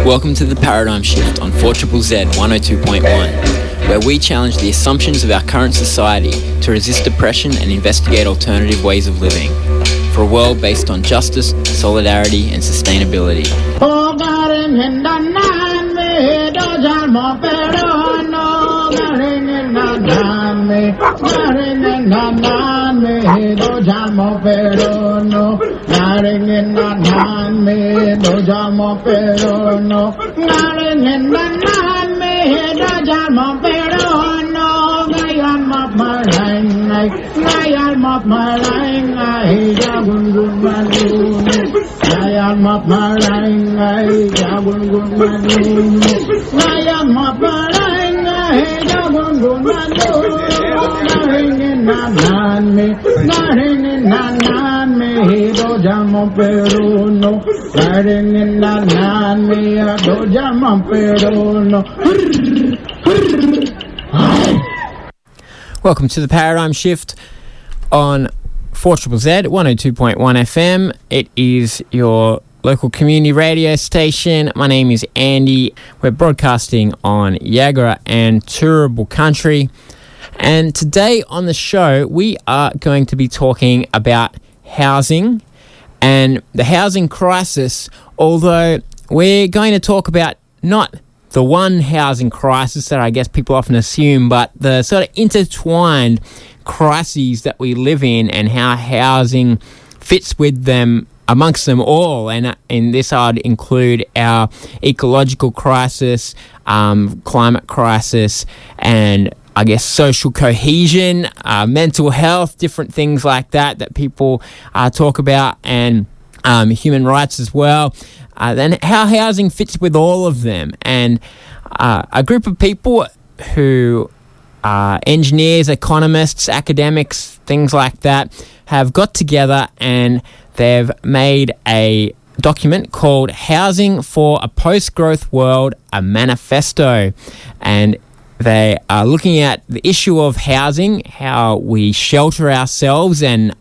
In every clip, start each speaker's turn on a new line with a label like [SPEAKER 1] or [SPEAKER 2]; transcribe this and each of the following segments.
[SPEAKER 1] Welcome to the Paradigm Shift on 4ZZZ 102.1, where we challenge the assumptions of our current society to resist oppression and investigate alternative ways of living, for a world based on justice, solidarity and sustainability. Welcome to the Paradigm Shift on 4ZZZ 102.1 FM. It is your local community radio station. My name is Andy. We're broadcasting on Yagara and Turrbal country. And today on the show, we are going to be talking about housing and the housing crisis, although we're going to talk about not the one housing crisis that I guess people often assume, but the sort of intertwined crises that we live in and how housing fits with them amongst them all. And in this I'd include our ecological crisis, climate crisis, and I guess social cohesion, mental health, different things like that people talk about, and human rights as well. Then how housing fits with all of them. And a group of people who are engineers, economists, academics, things like that, have got together and they've made a document called Housing for a Post-Growth World, a Manifesto. And they are looking at the issue of housing, how we shelter ourselves and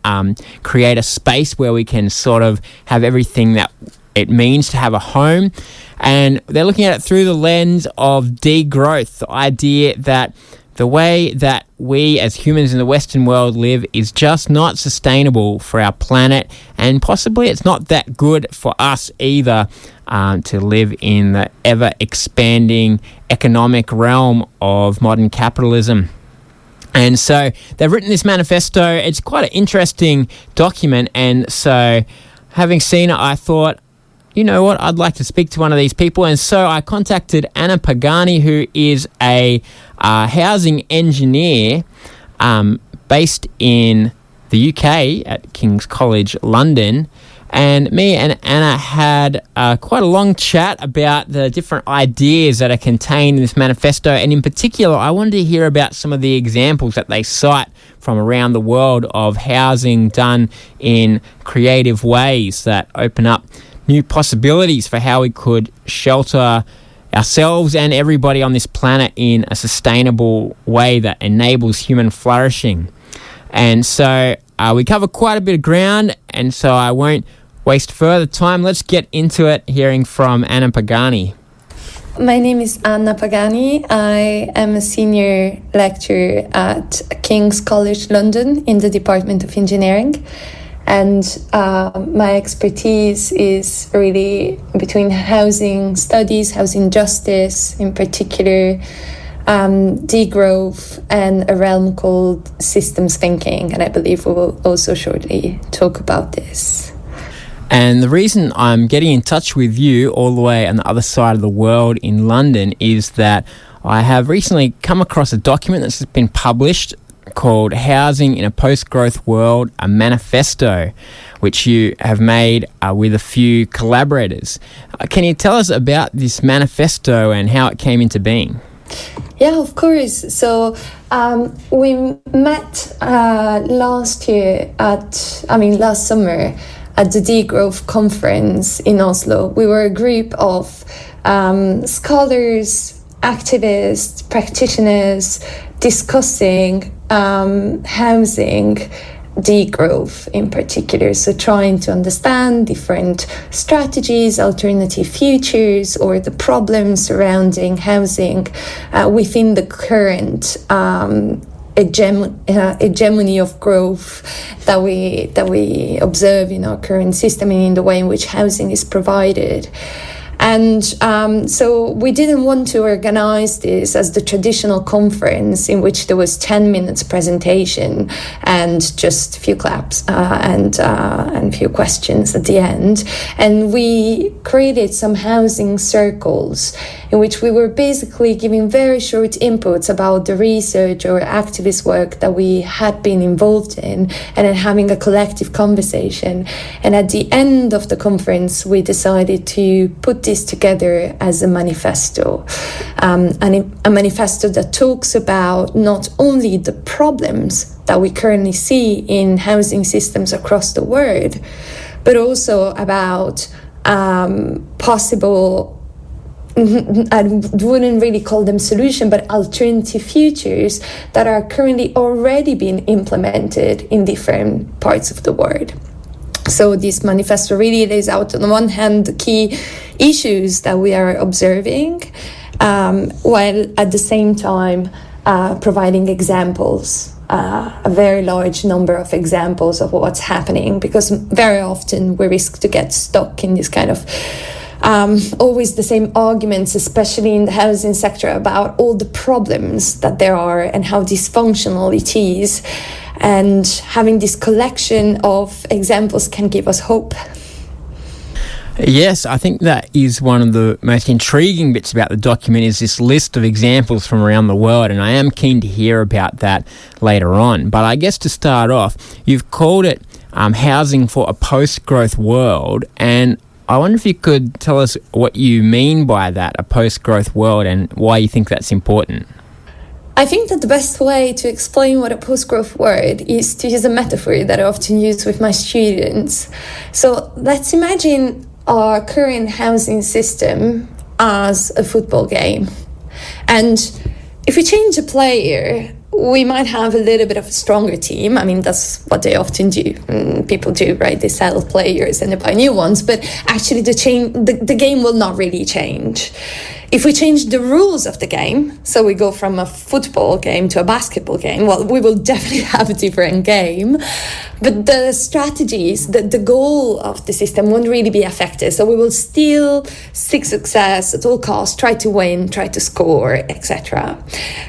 [SPEAKER 1] create a space where we can sort of have everything that it means to have a home. And they're looking at it through the lens of degrowth, the idea that the way that we as humans in the Western world live is just not sustainable for our planet, and possibly it's not that good for us either, to live in the ever-expanding economic realm of modern capitalism. And so they've written this manifesto. It's quite an interesting document, and so having seen it, I thought, you know what, I'd like to speak to one of these people. And so I contacted Anna Pagani, who is a housing engineer based in the UK at King's College London. And me and Anna had quite a long chat about the different ideas that are contained in this manifesto. And in particular, I wanted to hear about some of the examples that they cite from around the world of housing done in creative ways that open up new possibilities for how we could shelter ourselves and everybody on this planet in a sustainable way that enables human flourishing. And so we cover quite a bit of ground, and so I won't waste further time. Let's get into it, hearing from Anna Pagani.
[SPEAKER 2] My name is Anna Pagani. I am a senior lecturer at King's College London in the Department of Engineering. And my expertise is really between housing studies, housing justice in particular, degrowth, and a realm called systems thinking. And I believe we will also shortly talk about this.
[SPEAKER 1] And the reason I'm getting in touch with you all the way on the other side of the world in London is that I have recently come across a document that's been published called Housing in a Post-Growth World, a Manifesto, which you have made with a few collaborators. Can you tell us about this manifesto and how it came into being?
[SPEAKER 2] Yeah, of course. So we met last summer at the Degrowth conference in Oslo. We were a group of scholars, activists, practitioners discussing housing degrowth in particular. So trying to understand different strategies, alternative futures, or the problems surrounding housing within the current hegemony of growth that we observe in our current system and in the way in which housing is provided. And so we didn't want to organize this as the traditional conference in which there was 10 minutes presentation and just a few claps and a few questions at the end. And we created some housing circles in which we were basically giving very short inputs about the research or activist work that we had been involved in, and then having a collective conversation. And at the end of the conference, we decided to put this together as a manifesto, a manifesto that talks about not only the problems that we currently see in housing systems across the world, but also about possible, I wouldn't really call them solution, but alternative futures that are currently already being implemented in different parts of the world. So this manifesto really lays out, on the one hand, the key issues that we are observing, while at the same time providing examples, a very large number of examples of what's happening, because very often we risk to get stuck in this kind of always the same arguments, especially in the housing sector, about all the problems that there are and how dysfunctional it is. And having this collection of examples can give us hope.
[SPEAKER 1] Yes, I think that is one of the most intriguing bits about the document, is this list of examples from around the world, and I am keen to hear about that later on. But I guess to start off, you've called it Housing for a Post-Growth World, and I wonder if you could tell us what you mean by that, a post-growth world, and why you think that's important.
[SPEAKER 2] I think that the best way to explain what a post-growth world is to use a metaphor that I often use with my students. So let's imagine our current housing system as a football game. And if we change a player, we might have a little bit of a stronger team. I mean, that's what they often do. People do, right? They sell players and they buy new ones, but actually the game will not really change. If we change the rules of the game, so we go from a football game to a basketball game, well, we will definitely have a different game. But the strategies, the goal of the system won't really be affected. So we will still seek success at all costs, try to win, try to score, etc.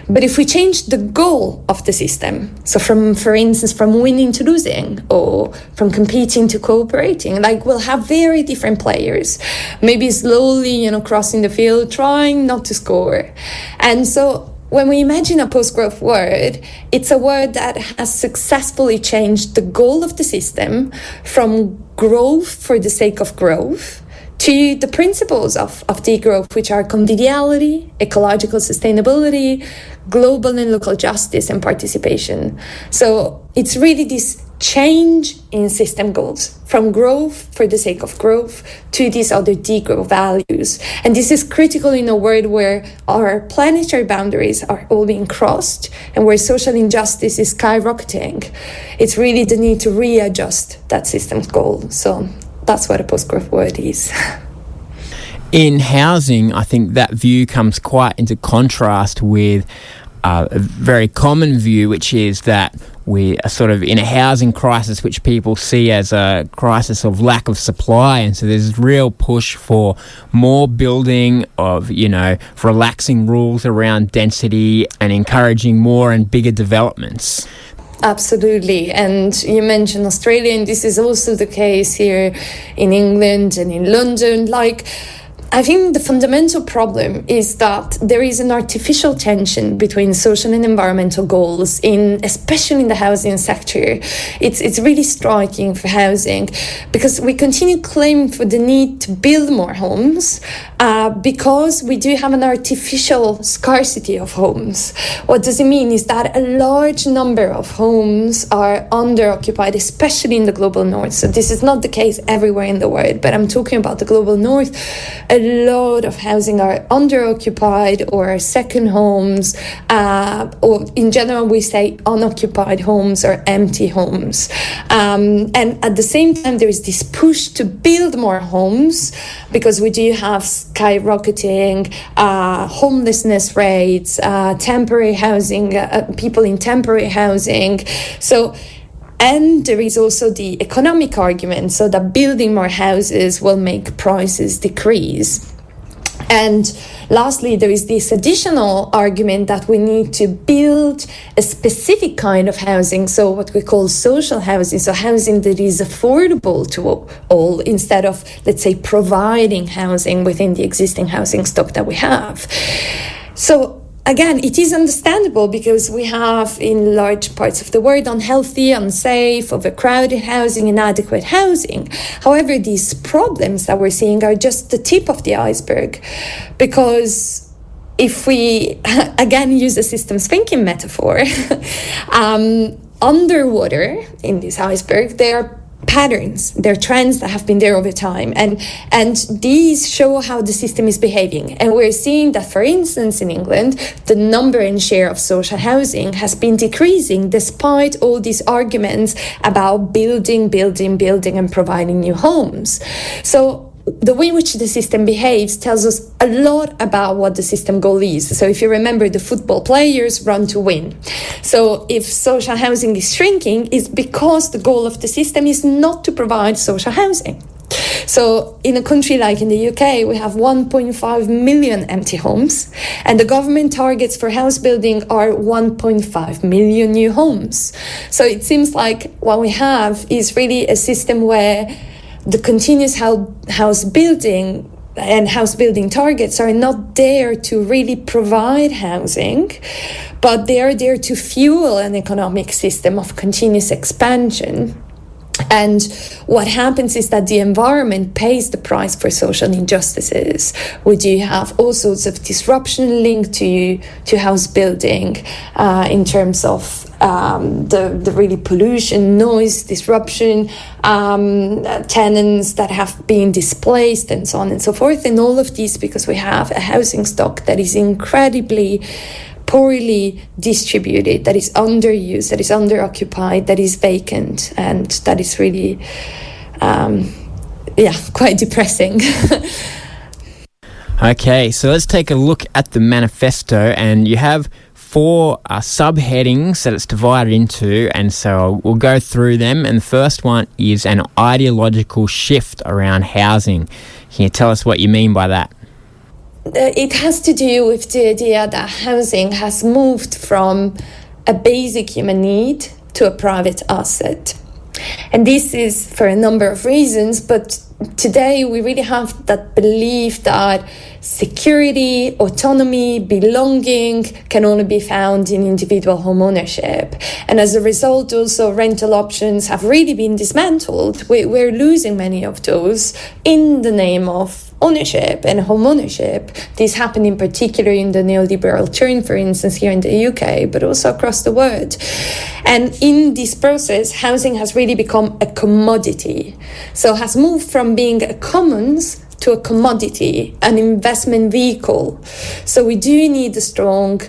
[SPEAKER 2] But if we change the goal of the system, so for instance, from winning to losing, or from competing to cooperating, like we'll have very different players, maybe slowly, crossing the field, trying not to score. And so when we imagine a post-growth world, it's a world that has successfully changed the goal of the system from growth for the sake of growth to the principles of degrowth, which are conviviality, ecological sustainability, global and local justice, and participation. So it's really this change in system goals from growth for the sake of growth to these other degrowth values. And this is critical in a world where our planetary boundaries are all being crossed and where social injustice is skyrocketing. It's really the need to readjust that system's goal. So that's what a post-growth world is.
[SPEAKER 1] In housing, I think that view comes quite into contrast with a very common view, which is that we are sort of in a housing crisis, which people see as a crisis of lack of supply. And so there's a real push for more building, of, for relaxing rules around density and encouraging more and bigger developments.
[SPEAKER 2] Absolutely. And you mentioned Australia, and this is also the case here in England and in London. I think the fundamental problem is that there is an artificial tension between social and environmental goals, especially in the housing sector. It's really striking for housing, because we continue claiming for the need to build more homes because we do have an artificial scarcity of homes. What does it mean is that a large number of homes are underoccupied, especially in the global north. So this is not the case everywhere in the world, but I'm talking about the global north. A lot of housing are underoccupied or second homes, or in general we say unoccupied homes or empty homes. And at the same time, there is this push to build more homes because we do have skyrocketing homelessness rates, temporary housing, people in temporary housing. And there is also the economic argument, so that building more houses will make prices decrease. And lastly, there is this additional argument that we need to build a specific kind of housing, so what we call social housing, so housing that is affordable to all, instead of, let's say, providing housing within the existing housing stock that we have. So again, it is understandable because we have in large parts of the world unhealthy, unsafe, overcrowded housing, inadequate housing. However, these problems that we're seeing are just the tip of the iceberg, because if we again use a systems thinking metaphor, underwater in this iceberg, there are patterns, there are trends that have been there over time, and these show how the system is behaving. And we're seeing that, for instance, in England, the number and share of social housing has been decreasing despite all these arguments about building and providing new homes. So the way in which the system behaves tells us a lot about what the system goal is. So if you remember, the football players run to win. So if social housing is shrinking, it's because the goal of the system is not to provide social housing. So in a country like in the UK, we have 1.5 million empty homes, and the government targets for house building are 1.5 million new homes. So it seems like what we have is really a system where the continuous house building and house building targets are not there to really provide housing, but they are there to fuel an economic system of continuous expansion. And what happens is that the environment pays the price for social injustices. We do have all sorts of disruption linked to house building in terms of the really pollution, noise, disruption, tenants that have been displaced, and so on and so forth. And all of these because we have a housing stock that is incredibly poorly distributed, that is underused, that is underoccupied, that is vacant, and that is really, quite depressing.
[SPEAKER 1] Okay, so let's take a look at the manifesto, and you have 4 subheadings that it's divided into, and so we'll go through them. And the first one is an ideological shift around housing. Can you tell us what you mean by that?
[SPEAKER 2] It has to do with the idea that housing has moved from a basic human need to a private asset. And this is for a number of reasons, but today we really have that belief that security, autonomy, belonging can only be found in individual home ownership. And as a result, also rental options have really been dismantled. We're losing many of those in the name of ownership and home ownership. This happened in particular in the neoliberal turn, for instance, here in the UK, but also across the world. And in this process, housing has really become a commodity. So has moved from being a commons to a commodity, an investment vehicle. So we do need a strong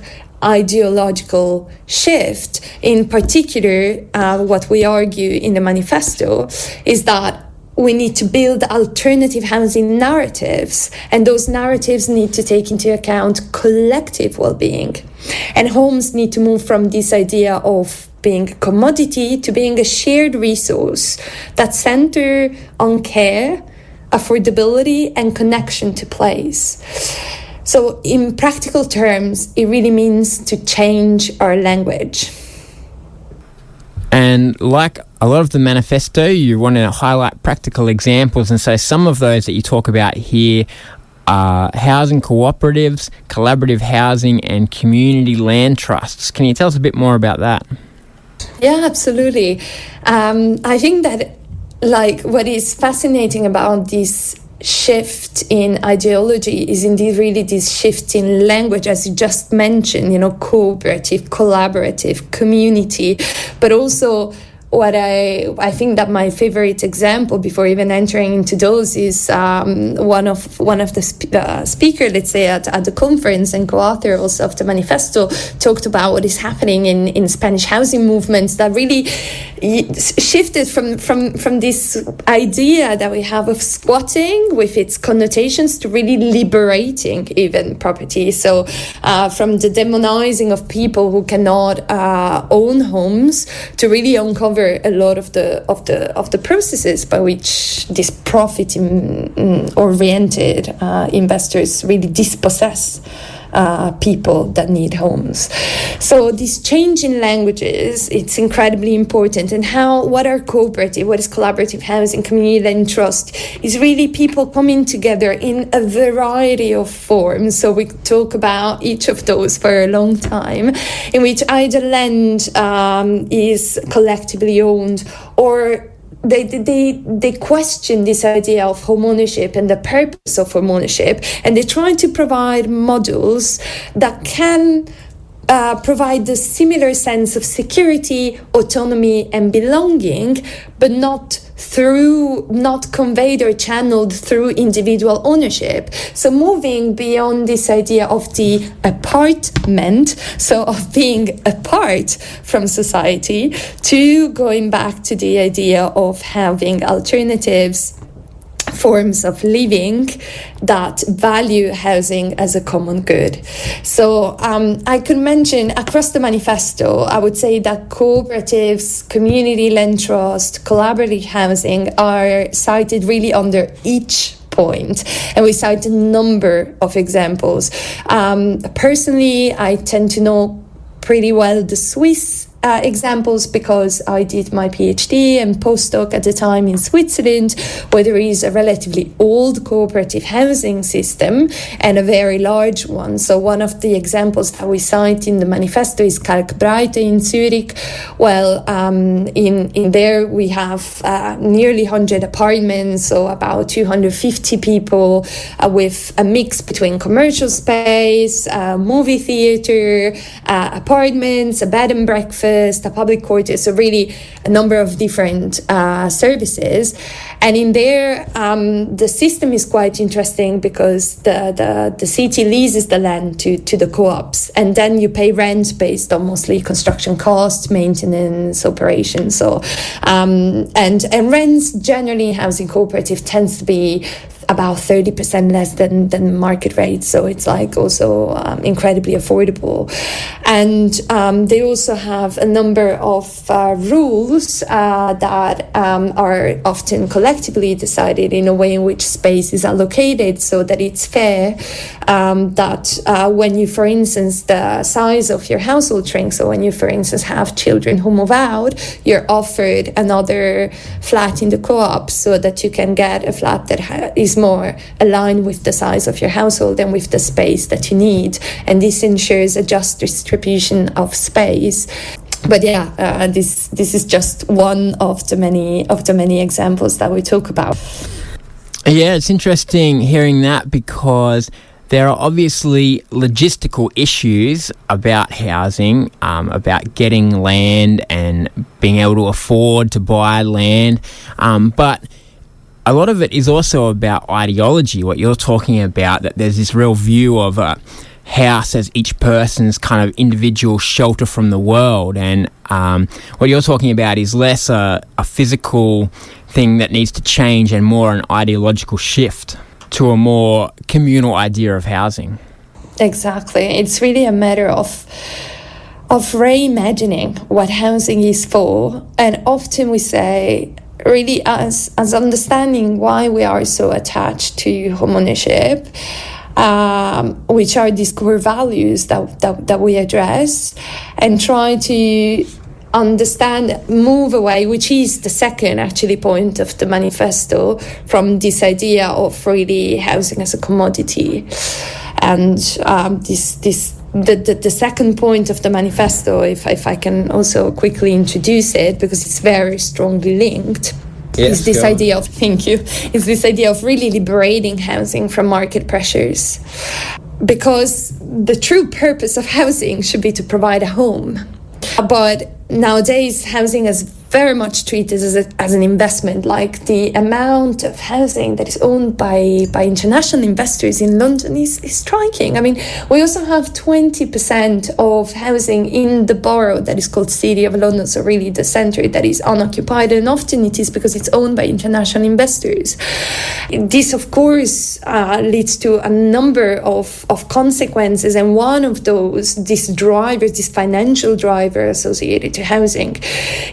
[SPEAKER 2] ideological shift. In particular, what we argue in the manifesto is that we need to build alternative housing narratives, and those narratives need to take into account collective well-being. And homes need to move from this idea of being a commodity to being a shared resource that center on care, affordability, and connection to place. So in practical terms, it really means to change our language.
[SPEAKER 1] And like a lot of the manifesto, you want to highlight practical examples, and so some of those that you talk about here are housing cooperatives, collaborative housing, and community land trusts. Can you tell us a bit more about that?
[SPEAKER 2] Yeah, absolutely. I think that what is fascinating about this shift in ideology is indeed really this shift in language, as you just mentioned, cooperative, collaborative, community, but also what I think that my favorite example before even entering into those is one of the speaker, let's say at the conference and co-author also of the Manifesto, talked about what is happening in Spanish housing movements that really shifted from this idea that we have of squatting with its connotations to really liberating even property. So from the demonizing of people who cannot own homes to really uncover a lot of the processes by which these profit oriented investors really dispossess people that need homes. So this change in languages, it's incredibly important. And what are cooperative, what is collaborative housing, community land trust, is really people coming together in a variety of forms. So we talk about each of those for a long time, in which either land is collectively owned, or they question this idea of home ownership and the purpose of home ownership, and they try to provide models that can provide a similar sense of security, autonomy, and belonging, but not conveyed or channeled through individual ownership. So moving beyond this idea of the apartment, so of being apart from society, to going back to the idea of having alternatives, forms of living that value housing as a common good. So I could mention across the manifesto, I would say that cooperatives, community land trust, collaborative housing are cited really under each point, and we cite a number of examples. Personally, I tend to know pretty well the Swiss examples because I did my PhD and postdoc at the time in Switzerland, where there is a relatively old cooperative housing system and a very large one. So one of the examples that we cite in the manifesto is Kalkbreite in Zurich. Well, in there we have nearly 100 apartments, so about 250 people with a mix between commercial space, movie theater, apartments, a bed and breakfast, a public quarter, so really a number of different services. And in there, the system is quite interesting because the city leases the land to the co-ops, and then you pay rent based on mostly construction costs, maintenance, operations. So and rents generally, housing cooperative tends to be about 30% less than market rates, so it's like also incredibly affordable. And they also have a number of rules that are often collectively decided in a way in which space is allocated so that it's fair, that when you, for instance, the size of your household shrinks, so when you, for instance, have children who move out, you're offered another flat in the co-op so that you can get a flat that is more aligned with the size of your household and with the space that you need, and this ensures a just distribution of space. But yeah, this is just one of the many examples that we talk about.
[SPEAKER 1] Yeah, it's interesting hearing that, because there are obviously logistical issues about housing, about getting land and being able to afford to buy land, but a lot of it is also about ideology, what you're talking about, that there's this real view of a house as each person's kind of individual shelter from the world. And what you're talking about is less a physical thing that needs to change and more an ideological shift to a more communal idea of housing. Exactly.
[SPEAKER 2] It's really a matter of reimagining what housing is for. And often we say, really as understanding why we are so attached to homeownership, which are these core values that we address, and try to understand, move away, which is the second actually point of the manifesto, from this idea of really housing as a commodity. And the second point of the manifesto, if I can also quickly introduce it, because it's very strongly linked, is this idea of, thank you, is this idea of really liberating housing from market pressures. Because the true purpose of housing should be to provide a home. But nowadays, housing has very much treated as an investment. Like the amount of housing that is owned by international investors in London is striking. I mean, we also have 20% of housing in the borough that is called City of London, so really the centre that is unoccupied, and often it is because it's owned by international investors. This, of course, leads to a number of consequences, and one of those, this financial driver associated to housing,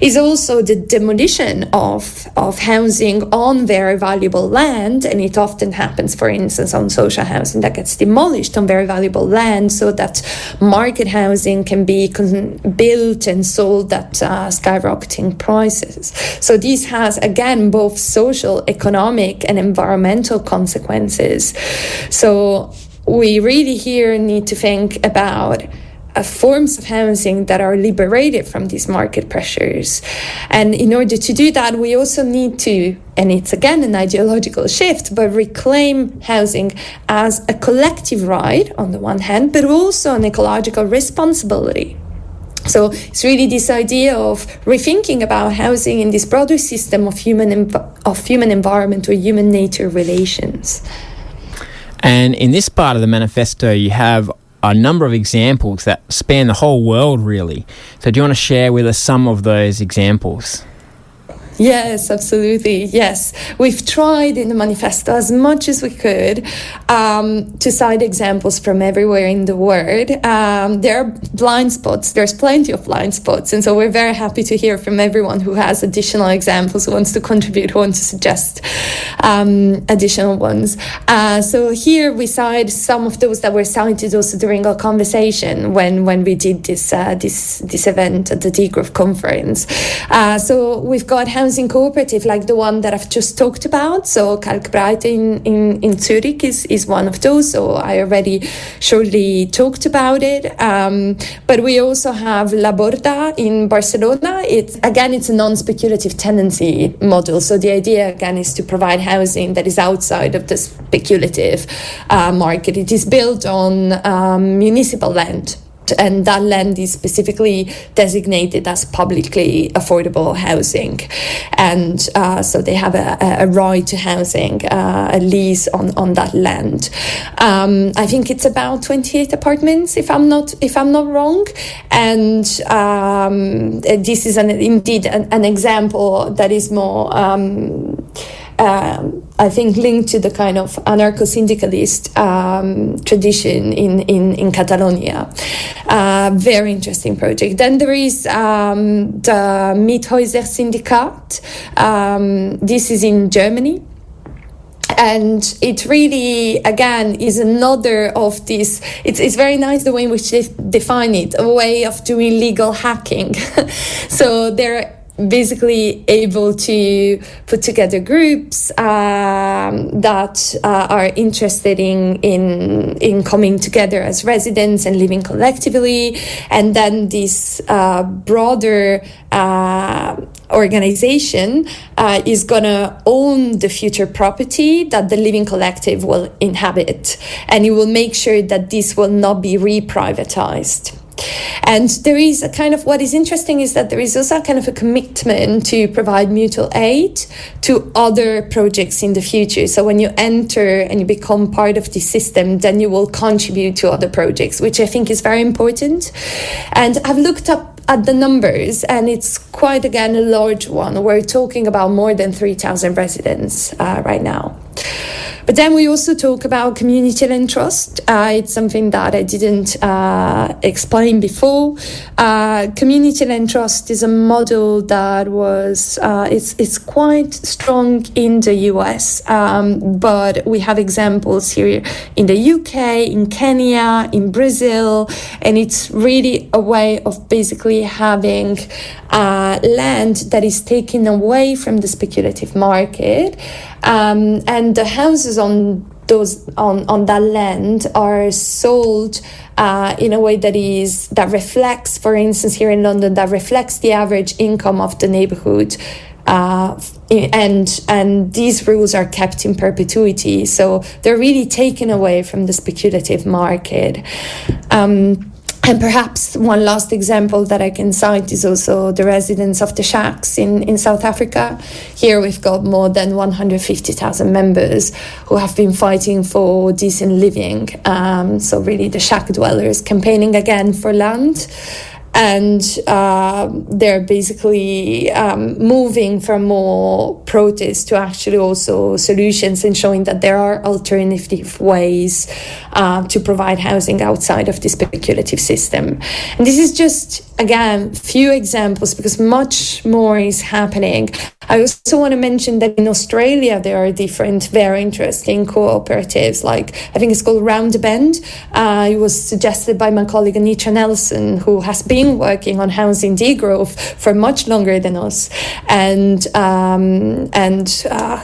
[SPEAKER 2] is also the demolition of housing on very valuable land. And it often happens, for instance, on social housing that gets demolished on very valuable land so that market housing can be built and sold at skyrocketing prices. So this has, again, both social, economic and environmental consequences. So we really here need to think about forms of housing that are liberated from these market pressures. And in order to do that, we also need to, and it's again an ideological shift, but reclaim housing as a collective right on the one hand, but also an ecological responsibility. So it's really this idea of rethinking about housing in this broader system of human environment or human nature relations.
[SPEAKER 1] And in this part of the manifesto, you have a number of examples that span the whole world, really. So do you want to share with us some of those examples?
[SPEAKER 2] Yes, absolutely. Yes. We've tried in the manifesto as much as we could to cite examples from everywhere in the world. There are blind spots. There's plenty of blind spots. And so we're very happy to hear from everyone who has additional examples, who wants to contribute, who wants to suggest additional ones. So here we cite some of those that were cited also during our conversation when we did this event at the Degrowth conference. So we've got housing cooperative like the one that I've just talked about. So Kalkbreite in Zurich is one of those. So I already shortly talked about it. But we also have La Borda in Barcelona. It's a non-speculative tenancy model. So the idea again is to provide housing that is outside of the speculative market. It is built on municipal land. And that land is specifically designated as publicly affordable housing. And so they have a right to housing, a lease on that land. I think it's about 28 apartments, if I'm not wrong. And this is indeed an example that is more I think linked to the kind of anarcho-syndicalist tradition in Catalonia. Very interesting project. Then there is the Miethäuser Syndikat. This is in Germany. And it really, again, is another of these, it's very nice the way in which they define it, a way of doing legal hacking. So they're basically able to put together groups that are interested in coming together as residents and living collectively, and then this broader organization is gonna own the future property that the living collective will inhabit, and it will make sure that this will not be reprivatized. And there is a kind of, what is interesting is that there is also a kind of a commitment to provide mutual aid to other projects in the future. So when you enter and you become part of the system, then you will contribute to other projects, which I think is very important. And I've looked up at the numbers, and it's quite, again, a large one. We're talking about more than 3,000 residents right now. But then we also talk about community land trust. It's something that I didn't explain before. Community land trust is a model that was, it's quite strong in the US, but we have examples here in the UK, in Kenya, in Brazil, and it's really a way of basically having land that is taken away from the speculative market, and the houses on that land are sold in a way that reflects, for instance, here in London, that reflects the average income of the neighborhood. And these rules are kept in perpetuity, so they're really taken away from the speculative market. And perhaps one last example that I can cite is also the residents of the shacks in South Africa. Here we've got more than 150,000 members who have been fighting for decent living. So really the shack dwellers campaigning again for land. And they're basically moving from more protests to actually also solutions, and showing that there are alternative ways to provide housing outside of the speculative system. And this is just, again, few examples, because much more is happening. I also want to mention that in Australia there are different very interesting cooperatives, like I think it's called Round the Bend. It was suggested by my colleague Anitra Nelson, who has been working on housing degrowth for much longer than us, and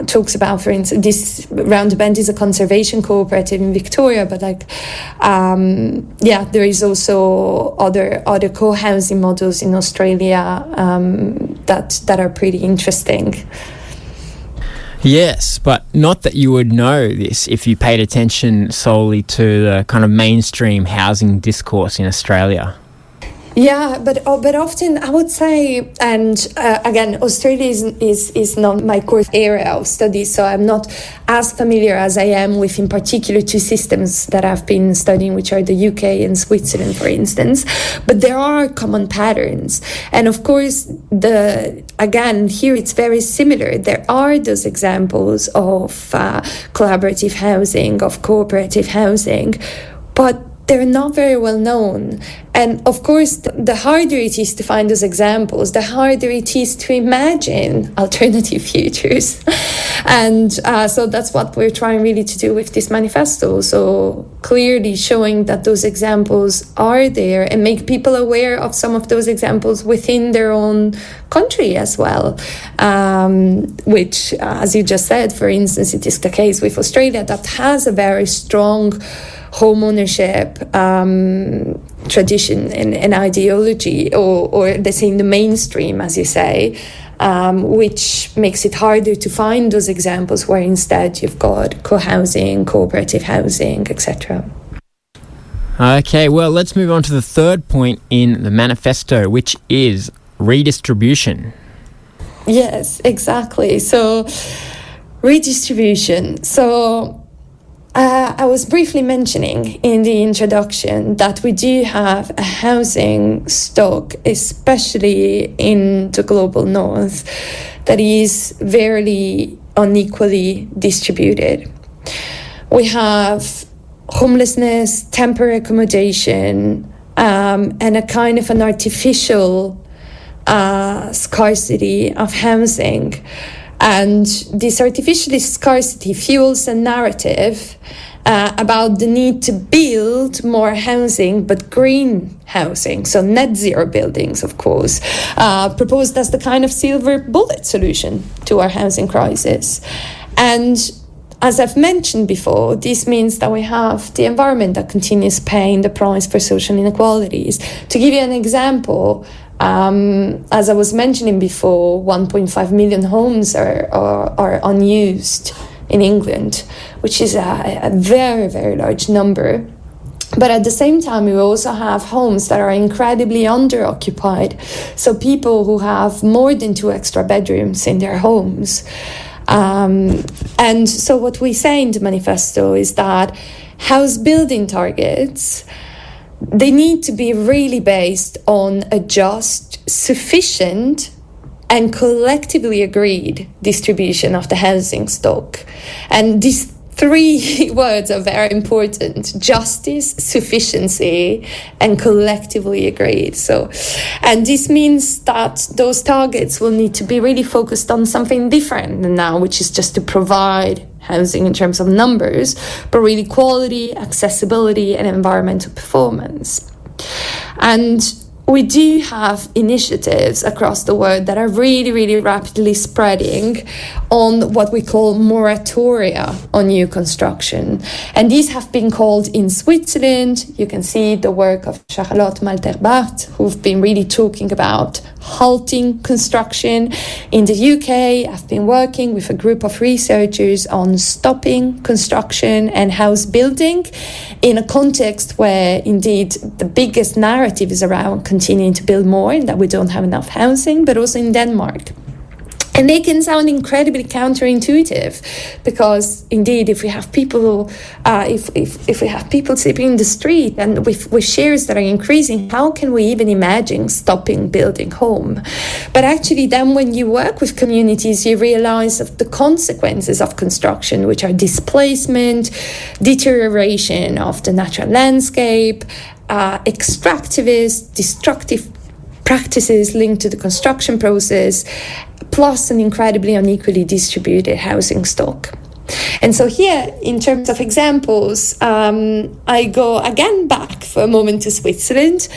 [SPEAKER 2] talks about, for instance, this Round the Bend is a conservation cooperative in Victoria, but there is also other co-housing models in Australia that are pretty interesting.
[SPEAKER 1] Yes, but not that you would know this if you paid attention solely to the kind of mainstream housing discourse in Australia.
[SPEAKER 2] Yeah, but often I would say, and again, Australia is not my core area of study, so I'm not as familiar as I am with, in particular, two systems that I've been studying, which are the UK and Switzerland, for instance. But there are common patterns, and of course, again here it's very similar. There are those examples of collaborative housing, of cooperative housing, but they're not very well known. And of course, the harder it is to find those examples, the harder it is to imagine alternative futures. And so that's what we're trying really to do with this manifesto. So clearly showing that those examples are there, and make people aware of some of those examples within their own country as well. Which, as you just said, for instance, it is the case with Australia, that has a very strong home ownership tradition and ideology, or let's say in the mainstream, as you say, which makes it harder to find those examples where instead you've got co-housing, cooperative housing, etc.
[SPEAKER 1] Okay, well, let's move on to the third point in the manifesto, which is redistribution.
[SPEAKER 2] Yes, exactly. So redistribution. So I was briefly mentioning in the introduction that we do have a housing stock, especially in the global north, that is very unequally distributed. We have homelessness, temporary accommodation, and a kind of an artificial scarcity of housing. And this artificial scarcity fuels a narrative about the need to build more housing, but green housing, so net zero buildings, of course, proposed as the kind of silver bullet solution to our housing crisis. And as I've mentioned before, this means that we have the environment that continues paying the price for social inequalities. To give you an example, as I was mentioning before, 1.5 million homes are unused in England, which is a very, very large number. But at the same time, we also have homes that are incredibly underoccupied. So people who have more than 2 extra bedrooms in their homes. And so what we say in the manifesto is that house building targets, they need to be really based on a just, sufficient, and collectively agreed distribution of the housing stock. And these 3 words are very important: justice, sufficiency, and collectively agreed. So, and this means that those targets will need to be really focused on something different than now, which is just to provide housing in terms of numbers, but really quality, accessibility, and environmental performance. And we do have initiatives across the world that are really, really rapidly spreading on what we call moratoria on new construction. And these have been called in Switzerland. You can see the work of Charlotte Malterbart, who've been really talking about halting construction. In the UK, I've been working with a group of researchers on stopping construction and house building in a context where indeed the biggest narrative is around continuing to build more and that we don't have enough housing, but also in Denmark. And they can sound incredibly counterintuitive, because indeed, if we have people, if we have people sleeping in the street and with shares that are increasing, how can we even imagine stopping building home? But actually, then when you work with communities, you realize of the consequences of construction, which are displacement, deterioration of the natural landscape, extractivist, destructive practices linked to the construction process, plus an incredibly unequally distributed housing stock. And so here, in terms of examples, I go again back for a moment to Switzerland.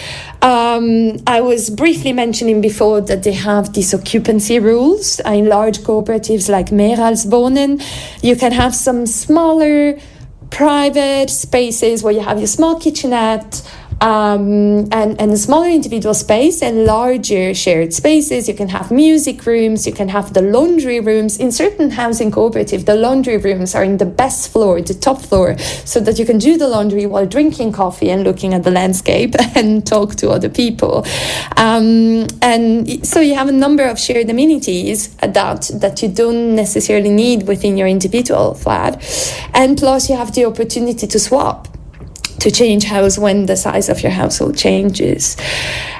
[SPEAKER 2] I was briefly mentioning before that they have these occupancy rules in large cooperatives like Mehrheitswohnen. You can have some smaller private spaces where you have your small kitchenette, and a smaller individual space, and larger shared spaces. You can have music rooms, you can have the laundry rooms. In certain housing cooperatives, the laundry rooms are in the best floor, the top floor, so that you can do the laundry while drinking coffee and looking at the landscape and talk to other people. And so you have a number of shared amenities that you don't necessarily need within your individual flat. And plus you have the opportunity to swap, to change house when the size of your household changes,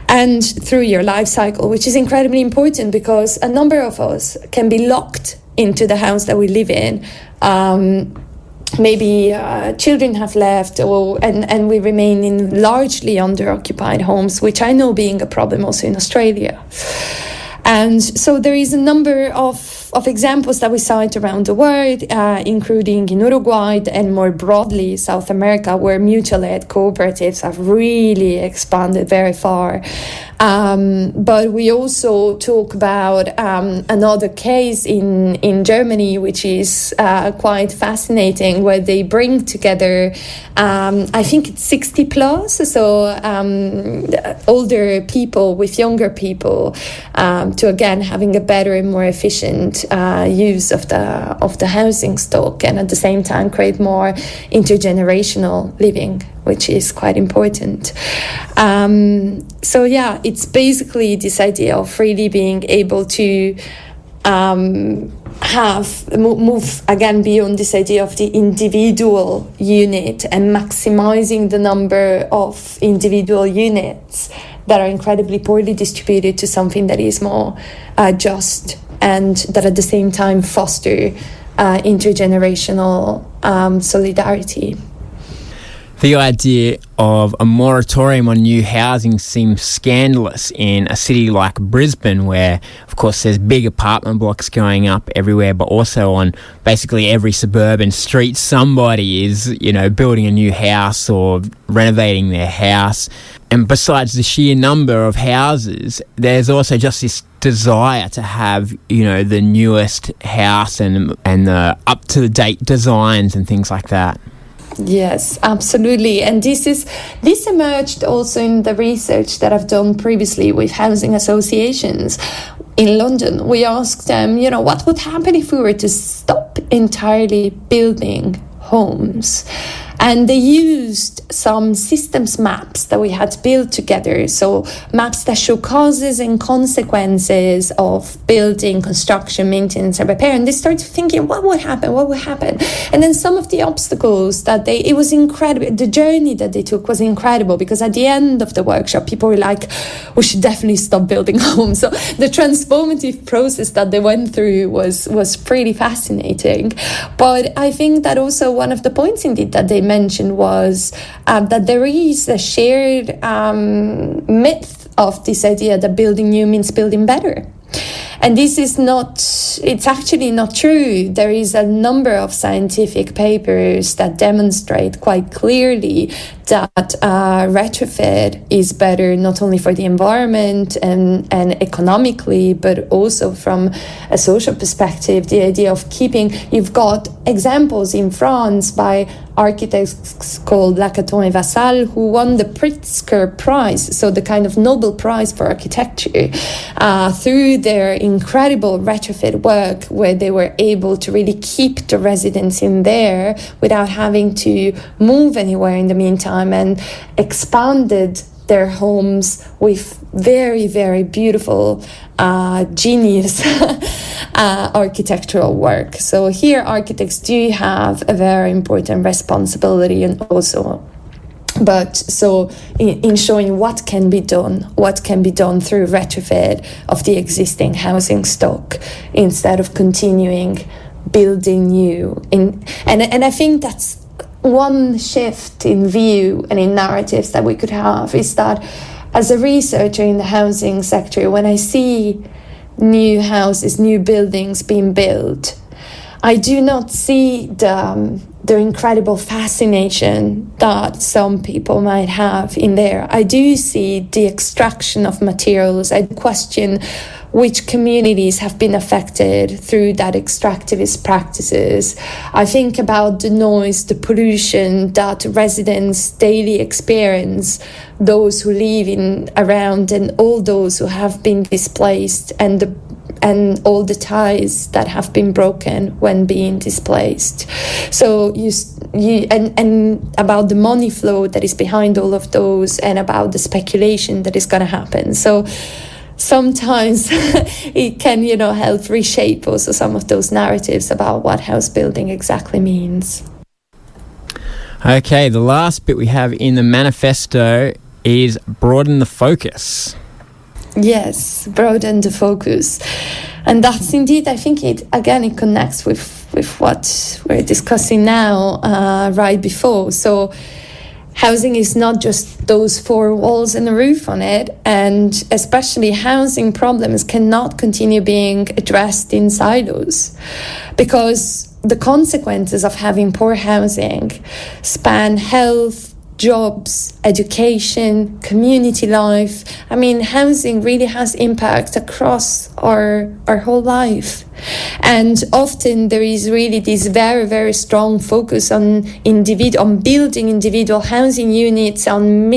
[SPEAKER 2] and through your life cycle, which is incredibly important, because a number of us can be locked into the house that we live in. Maybe children have left, and we remain in largely under-occupied homes, which I know being a problem also in Australia. And so there is a number of examples that we cite around the world, including in Uruguay and more broadly South America, where mutual-aid cooperatives have really expanded very far. But we also talk about another case in Germany, which is quite fascinating, where they bring together, I think it's 60 plus, so older people with younger people, to again having a better and more efficient use of the housing stock, and at the same time create more intergenerational living, which is quite important. So yeah, it's basically this idea of really being able to move again beyond this idea of the individual unit and maximizing the number of individual units that are incredibly poorly distributed to something that is more just, and that at the same time foster intergenerational solidarity.
[SPEAKER 1] The idea of a moratorium on new housing seems scandalous in a city like Brisbane, where, of course, there's big apartment blocks going up everywhere, but also on basically every suburban street, somebody is, building a new house or renovating their house. And besides the sheer number of houses, there's also just this desire to have, the newest house and the up-to-date designs and things like that.
[SPEAKER 2] Yes, absolutely. And this emerged also in the research that I've done previously with housing associations in London. We asked them, what would happen if we were to stop entirely building homes? And they used some systems maps that we had built together. So maps that show causes and consequences of building, construction, maintenance, and repair. And they started thinking, what would happen? And then some of the obstacles it was incredible. The journey that they took was incredible, because at the end of the workshop, people were like, we should definitely stop building homes. So the transformative process that they went through was pretty fascinating. But I think that also one of the points indeed that they mentioned was that there is a shared myth of this idea that building new means building better. And it's actually not true. There is a number of scientific papers that demonstrate quite clearly that retrofit is better not only for the environment and economically, but also from a social perspective. The idea of you've got examples in France by architects called Lacaton and Vassal, who won the Pritzker Prize, so the kind of Nobel Prize for architecture, through their incredible retrofit work, where they were able to really keep the residents in there without having to move anywhere in the meantime, and expanded their homes with very, very beautiful, genius architectural work. So here architects do have a very important responsibility, and also in showing what can be done through retrofit of the existing housing stock, instead of continuing building new. And I think that's one shift in view and in narratives that we could have, is that as a researcher in the housing sector, when I see new houses, new buildings being built, I do not see the incredible fascination that some people might have in there. I do see the extraction of materials. I question which communities have been affected through that extractivist practices. I think about the noise, the pollution that residents daily experience, those who live around, and all those who have been displaced, and all the ties that have been broken when being displaced. So and about the money flow that is behind all of those, and about the speculation that is going to happen. So sometimes it can, help reshape also some of those narratives about what house building exactly means.
[SPEAKER 1] Okay, the last bit we have in the manifesto is broaden the focus.
[SPEAKER 2] Yes, broaden the focus. And that's indeed, I think it connects with what we're discussing now, right before. So housing is not just those four walls and a roof on it, and especially housing problems cannot continue being addressed in silos, because the consequences of having poor housing span health, jobs, education, community life. I mean, housing really has impact across our whole life. And often there is really this very, very strong focus on building individual housing units, on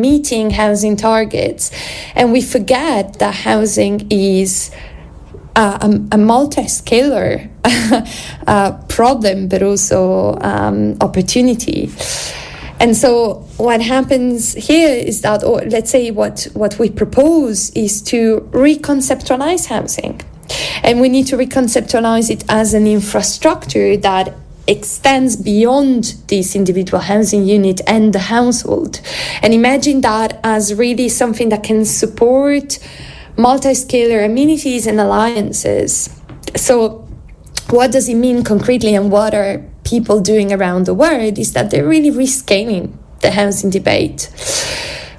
[SPEAKER 2] meeting housing targets. And we forget that housing is a multi-scalar problem, but also opportunity. And so what happens here is that, or let's say what we propose is to reconceptualize housing. And we need to reconceptualize it as an infrastructure that extends beyond this individual housing unit and the household. And imagine that as really something that can support multi-scalar amenities and alliances. So what does it mean concretely, and what are people doing around the world? Is that they're really rescaling the housing debate.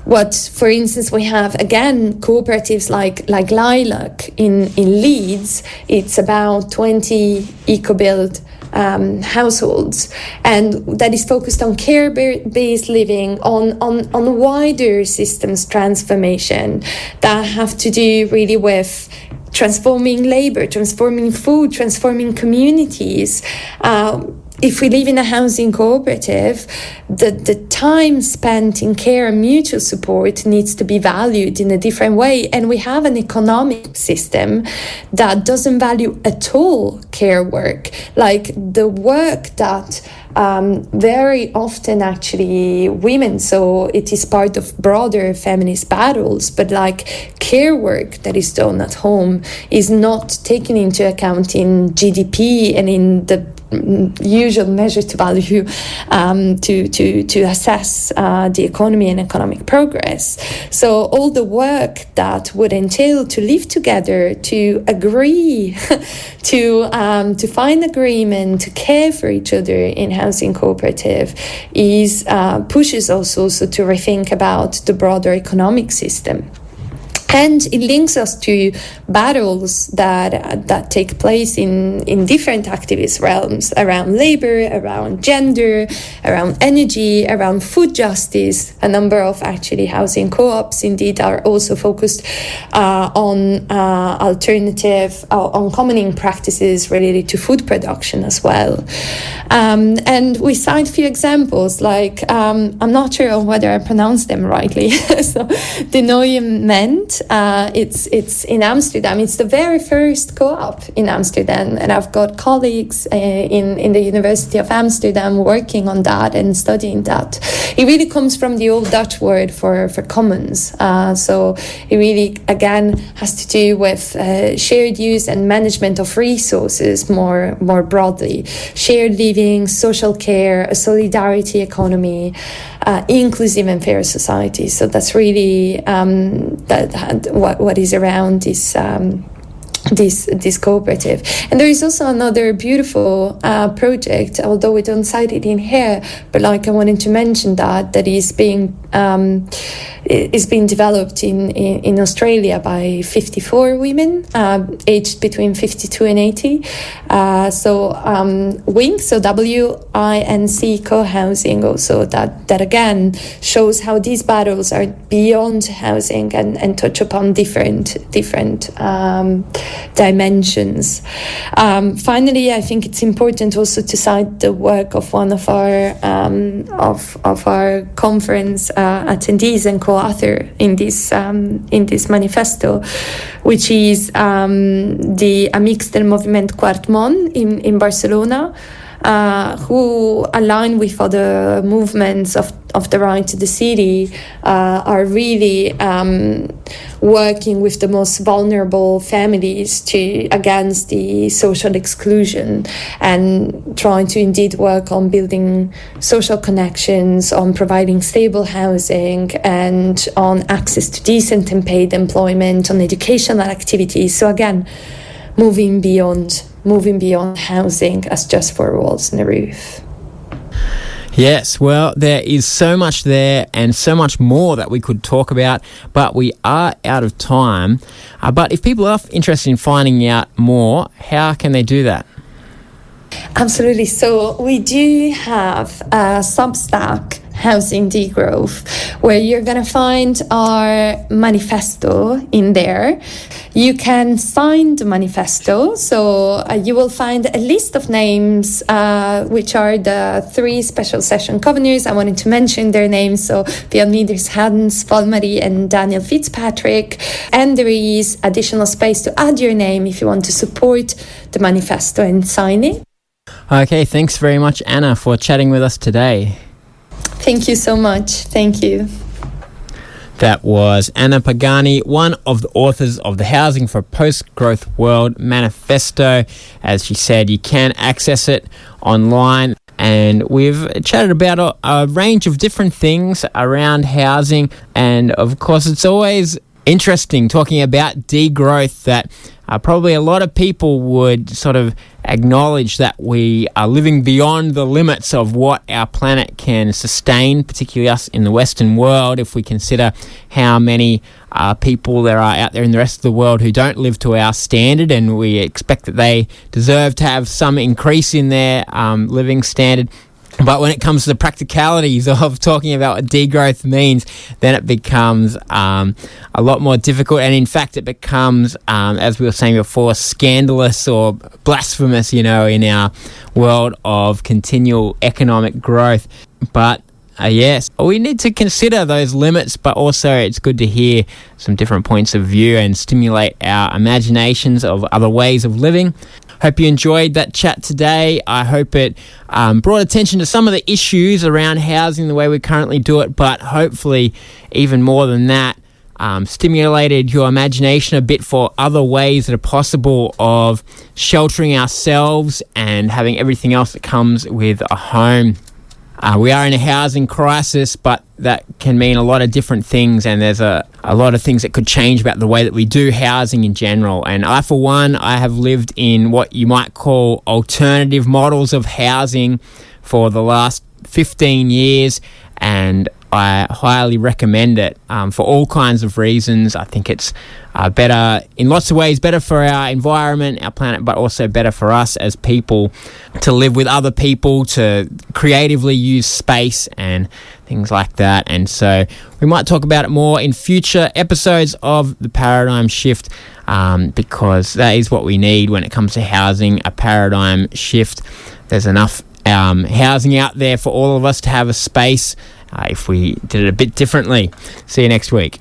[SPEAKER 2] For instance, we have, again, cooperatives like Lilac in Leeds. It's about 20 eco-built households, and that is focused on care-based living, on wider systems transformation that have to do really with transforming labor, transforming food, transforming communities. If we live in a housing cooperative, the time spent in care and mutual support needs to be valued in a different way. And we have an economic system that doesn't value at all care work, like the work that very often actually women, so it is part of broader feminist battles, but like care work that is done at home is not taken into account in GDP and in the usual measure to value to assess the economy and economic progress. So all the work that would entail to live together, to agree, to find agreement, to care for each other in housing cooperative is pushes us also to rethink about the broader economic system. And it links us to battles that take place in different activist realms around labor, around gender, around energy, around food justice. A number of actually housing co-ops indeed are also focused on alternative, on commoning practices related to food production as well. And we cite a few examples, like I'm not sure on whether I pronounced them rightly. So the Neue Ment. It's in Amsterdam. It's the very first co-op in Amsterdam, and I've got colleagues in the University of Amsterdam working on that and studying that. It really comes from the old Dutch word for commons. So it really, again, has to do with shared use and management of resources more broadly. Shared living, social care, a solidarity economy, inclusive and fair society. So that's really what is around this cooperative. And there is also another beautiful project, although we don't cite it in here, but like I wanted to mention that is being developed in Australia by 54 women aged between 52 and 80. So WINC, so WINC co-housing also, that again shows how these battles are beyond housing and touch upon different dimensions. Finally, I think it's important also to cite the work of one of our conference attendees and co-author in this manifesto, which is the Amics del Moviment Quart Món in Barcelona, who align with other movements of the right to the city, are really working with the most vulnerable families against the social exclusion, and trying to indeed work on building social connections, on providing stable housing, and on access to decent and paid employment, on educational activities. So again, moving beyond housing as just four walls and a roof.
[SPEAKER 1] Yes, well, there is so much there and so much more that we could talk about, but we are out of time. But if people are interested in finding out more, how can they do that?
[SPEAKER 2] Absolutely. So we do have a Substack, Housing Degrowth, where you're going to find our manifesto in there. You can sign the manifesto, so you will find a list of names, which are the 3 special session governors. I wanted to mention their names, so Björn Hans Valmarie and Daniel Fitzpatrick. And there is additional space to add your name if you want to support the manifesto and sign it.
[SPEAKER 1] Okay, thanks very much, Anna, for chatting with us today.
[SPEAKER 2] Thank you so much. Thank you.
[SPEAKER 1] That was Anna Pagani, one of the authors of the Housing for a Post-Growth World Manifesto. As she said, you can access it online. And we've chatted about a range of different things around housing. And of course, it's always interesting talking about degrowth, that probably a lot of people would sort of acknowledge that we are living beyond the limits of what our planet can sustain, particularly us in the Western world, if we consider how many people there are out there in the rest of the world who don't live to our standard, and we expect that they deserve to have some increase in their living standard. But when it comes to the practicalities of talking about what degrowth means, then it becomes a lot more difficult. And in fact, it becomes, as we were saying before, scandalous or blasphemous, in our world of continual economic growth. But yes, we need to consider those limits, but also it's good to hear some different points of view and stimulate our imaginations of other ways of living. Hope you enjoyed that chat today. I hope it brought attention to some of the issues around housing the way we currently do it, but hopefully even more than that, stimulated your imagination a bit for other ways that are possible of sheltering ourselves and having everything else that comes with a home. We are in a housing crisis, but that can mean a lot of different things, and there's a lot of things that could change about the way that we do housing in general. And I, for one, I have lived in what you might call alternative models of housing for the last 15 years, and I highly recommend it for all kinds of reasons. I think it's better in lots of ways, better for our environment, our planet, but also better for us as people to live with other people, to creatively use space and things like that. And so we might talk about it more in future episodes of The Paradigm Shift, because that is what we need when it comes to housing, a paradigm shift. There's enough housing out there for all of us to have a space if we did it a bit differently. See you next week.